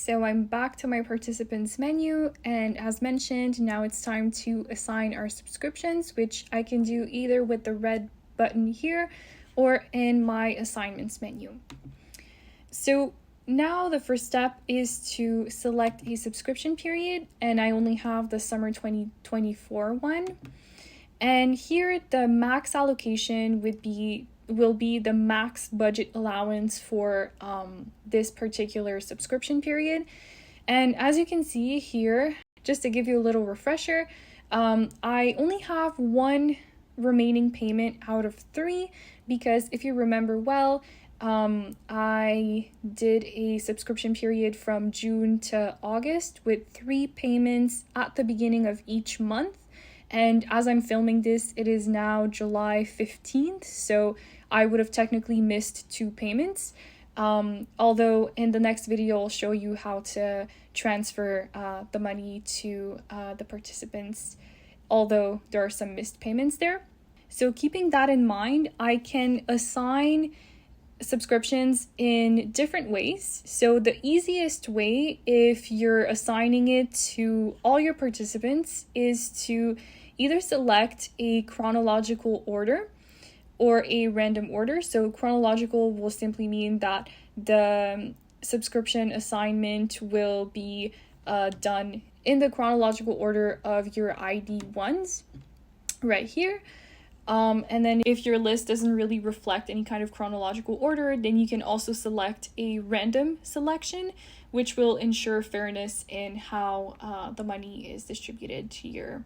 so I'm back to my participants menu, and as mentioned, now it's time to assign our subscriptions, which I can do either with the red button here or in my assignments menu. So now the first step is to select a subscription period, and I only have the summer 2024 one. And here the max allocation will be the max budget allowance for this particular subscription period. And as you can see here, just to give you a little refresher, I only have one remaining payment out of 3 because if you remember well, I did a subscription period from June to August with 3 payments at the beginning of each month. And as I'm filming this, it is now July 15th, so I would have technically missed 2 payments. Although in the next video, I'll show you how to transfer the money to the participants, although there are some missed payments there. So keeping that in mind, I can assign subscriptions in different ways. So the easiest way, if you're assigning it to all your participants, is to either select a chronological order or a random order. So chronological will simply mean that the subscription assignment will be done in the chronological order of your ID ones right here. And then if your list doesn't really reflect any kind of chronological order, then you can also select a random selection, which will ensure fairness in how the money is distributed to your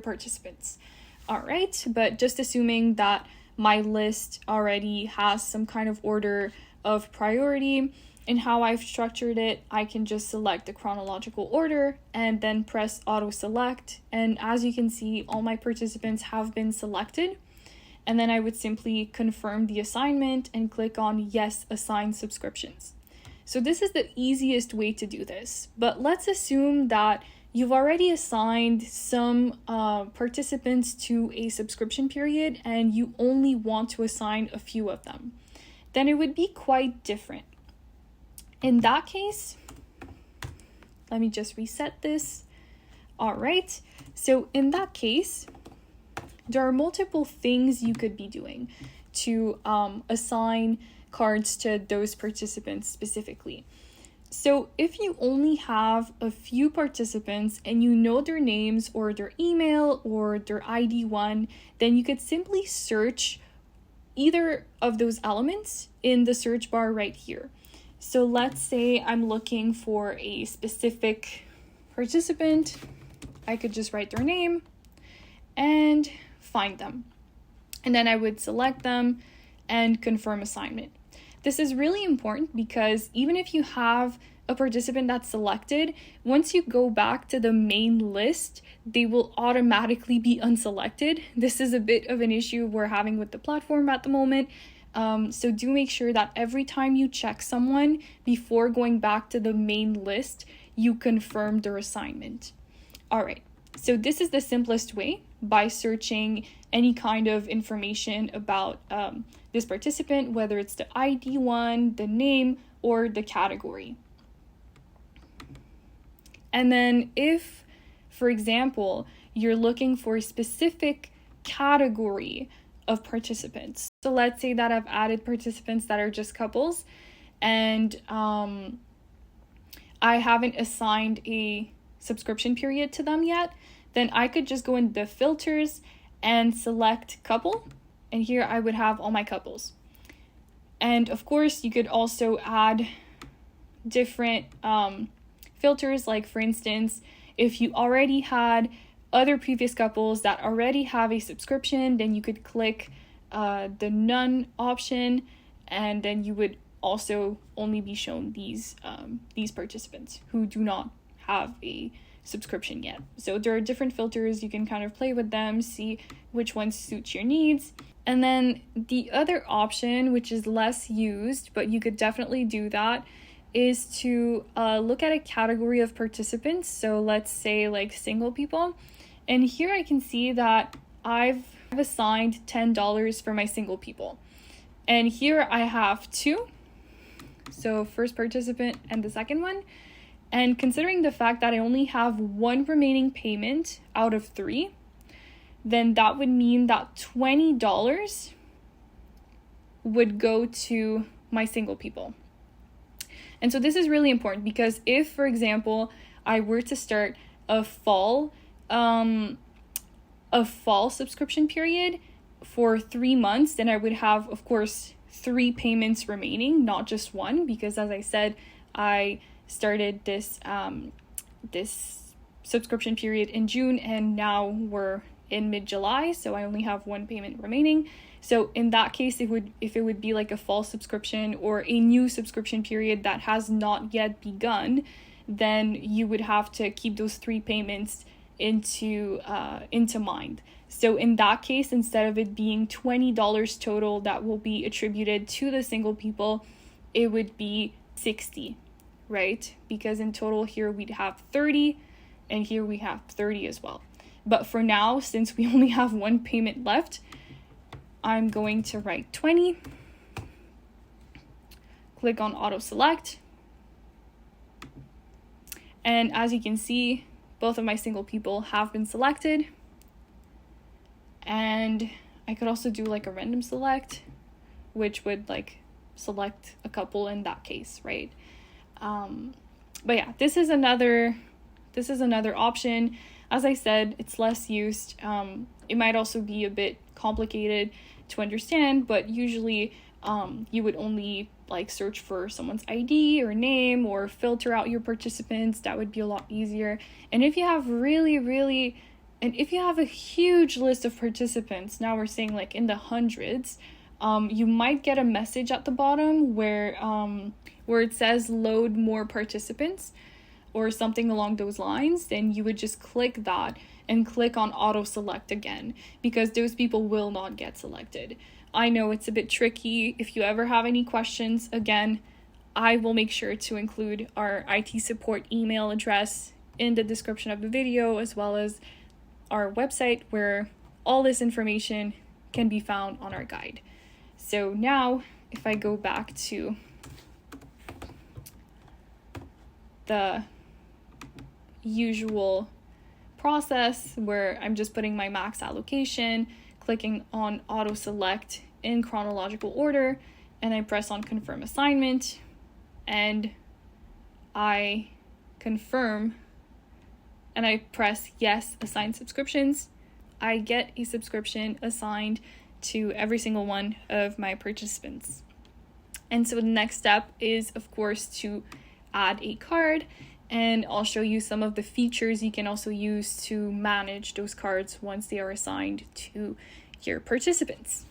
participants. All right, but just assuming that my list already has some kind of order of priority in how I've structured it, I can just select the chronological order and then press auto select. And as you can see, all my participants have been selected. And then I would simply confirm the assignment and click on yes, assign subscriptions. So this is the easiest way to do this. But let's assume that you've already assigned some participants to a subscription period and you only want to assign a few of them. Then it would be quite different. In that case, let me just reset this. All right, so in that case, there are multiple things you could be doing to assign cards to those participants specifically. So if you only have a few participants and you know their names or their email or their ID one, then you could simply search either of those elements in the search bar right here. So let's say I'm looking for a specific participant. I could just write their name and find them. And then I would select them and confirm assignment. This is really important because even if you have a participant that's selected, once you go back to the main list, they will automatically be unselected. This is a bit of an issue we're having with the platform at the moment. So do make sure that every time you check someone before going back to the main list, you confirm their assignment. All right, so this is the simplest way by searching any kind of information about this participant, whether it's the ID one, the name, or the category. And then if, for example, you're looking for a specific category of participants. So let's say that I've added participants that are just couples and I haven't assigned a subscription period to them yet, then I could just go in the filters and select couple. And here I would have all my couples. And of course, you could also add different filters. Like for instance, if you already had other previous couples that already have a subscription, then you could click the none option, and then you would also only be shown these participants who do not have a subscription yet. So there are different filters. You can kind of play with them, see which ones suit your needs. And then the other option, which is less used, but you could definitely do that, is to look at a category of participants. So let's say like single people. And here I can see that I've assigned $10 for my single people. And here I have 2. So first participant and the second one. And considering the fact that I only have one remaining payment out of 3, then that would mean that $20 would go to my single people. And so this is really important because if, for example, I were to start a fall subscription period for 3 months, then I would have, of course, 3 payments remaining, not just one, because as I said, I started this subscription period in June, and now we're in mid-July, so I only have 1 payment remaining. So in that case, if it would be like a fall subscription or a new subscription period that has not yet begun, then you would have to keep those 3 payments into mind. So in that case, instead of it being $20 total that will be attributed to the single people, it would be 60, right? Because in total here we'd have 30 and here we have 30 as well. But for now, since we only have 1 payment left, I'm going to write 20, click on auto select. And as you can see, both of my single people have been selected. And I could also do like a random select, which would like select a couple in that case, right? But yeah, this is another option. As I said, it's less used. It might also be a bit complicated to understand, but usually you would only like search for someone's ID or name or filter out your participants. That would be a lot easier. And if you have if you have a huge list of participants, now we're saying like in the hundreds, you might get a message at the bottom where it says load more participants or something along those lines. Then you would just click that and click on auto select again, because those people will not get selected. I know it's a bit tricky. If you ever have any questions, again, I will make sure to include our IT support email address in the description of the video, as well as our website where all this information can be found on our guide. So now if I go back to the usual process where I'm just putting my max allocation, clicking on auto select in chronological order, and I press on confirm assignment, and I confirm and I press yes, assign subscriptions, I get a subscription assigned to every single one of my participants. And so the next step is, of course, to add a card, and I'll show you some of the features you can also use to manage those cards once they are assigned to your participants.